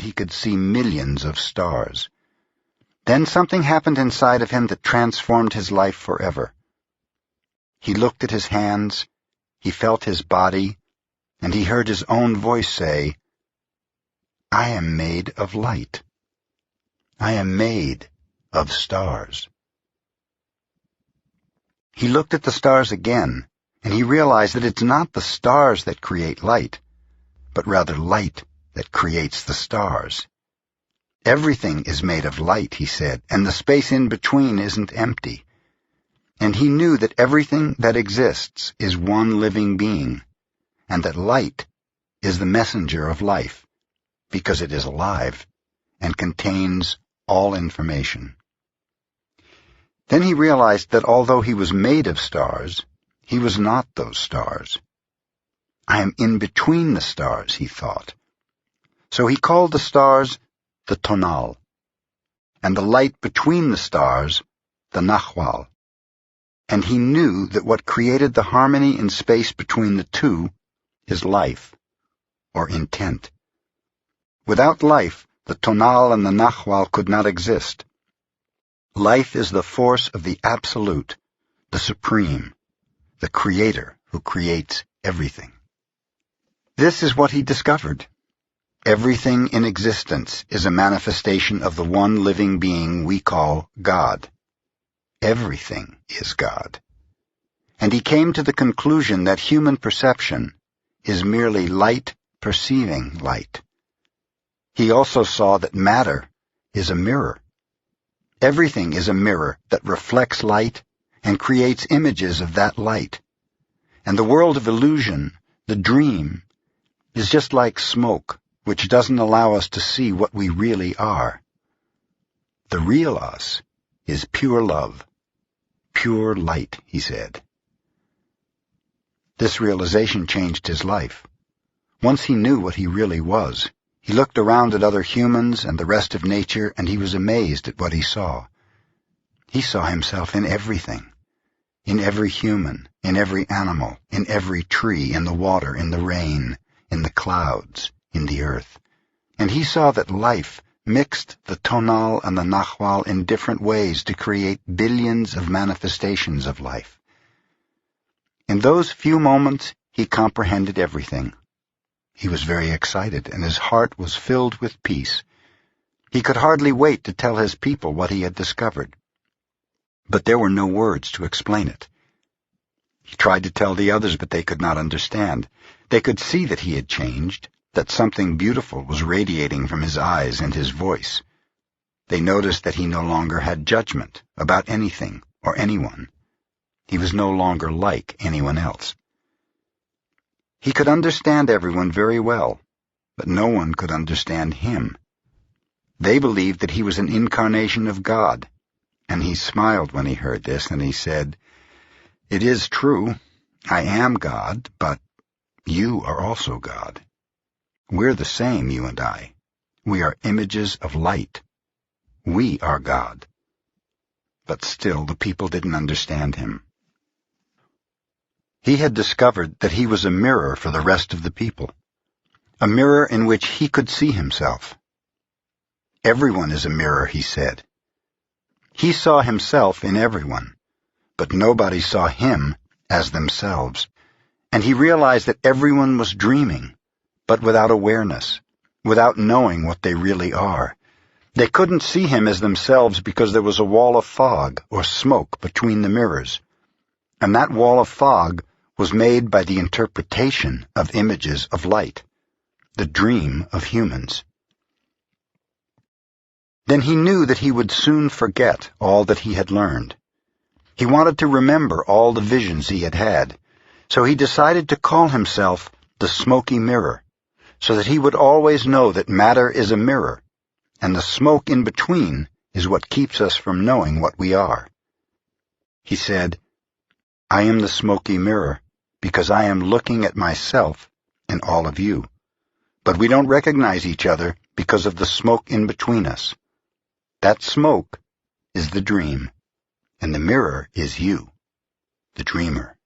and he could see millions of stars. Then something happened inside of him that transformed his life forever. He looked at his hands, he felt his body, and he heard his own voice say, "I am made of light. I am made of stars." He looked at the stars again, and he realized that it's not the stars that create light, but rather light that creates the stars. Everything is made of light, he said, and the space in between isn't empty. And he knew that everything that exists is one living being, and that light is the messenger of life, because it is alive and contains all information. Then he realized that although he was made of stars, he was not those stars. I am in between the stars, he thought. So he called the stars the tonal, and the light between the stars the nahual. And he knew that what created the harmony in space between the two is life, or intent. Without life, the tonal and the nahual could not exist. Life is the force of the absolute, the supreme, the creator who creates everything. This is what he discovered. Everything in existence is a manifestation of the one living being we call God. Everything is God. And he came to the conclusion that human perception is merely light perceiving light. He also saw that matter is a mirror. Everything is a mirror that reflects light and creates images of that light. And the world of illusion, the dream, is just like smoke, which doesn't allow us to see what we really are. The real us is pure love, pure light, he said. This realization changed his life. Once he knew what he really was, he looked around at other humans and the rest of nature, and he was amazed at what he saw. He saw himself in everything, in every human, in every animal, in every tree, in the water, in the rain, in the clouds, in the earth. And he saw that life mixed the tonal and the nahual in different ways to create billions of manifestations of life. In those few moments, he comprehended everything. He was very excited, and his heart was filled with peace. He could hardly wait to tell his people what he had discovered. But there were no words to explain it. He tried to tell the others, but they could not understand. They could see that he had changed, that something beautiful was radiating from his eyes and his voice. They noticed that he no longer had judgment about anything or anyone. He was no longer like anyone else. He could understand everyone very well, but no one could understand him. They believed that he was an incarnation of God, and he smiled when he heard this, and he said, "It is true, I am God, but you are also God. We're the same, you and I. We are images of light. We are God." But still the people didn't understand him. He had discovered that he was a mirror for the rest of the people, a mirror in which he could see himself. Everyone is a mirror, he said. He saw himself in everyone, but nobody saw him as themselves, and he realized that everyone was dreaming, but without awareness, without knowing what they really are. They couldn't see him as themselves because there was a wall of fog or smoke between the mirrors, and that wall of fog was made by the interpretation of images of light, the dream of humans. Then he knew that he would soon forget all that he had learned. He wanted to remember all the visions he had had, so he decided to call himself the smoky mirror, so that he would always know that matter is a mirror, and the smoke in between is what keeps us from knowing what we are. He said, "I am the smoky mirror, because I am looking at myself and all of you. But we don't recognize each other because of the smoke in between us. That smoke is the dream, and the mirror is you, the dreamer."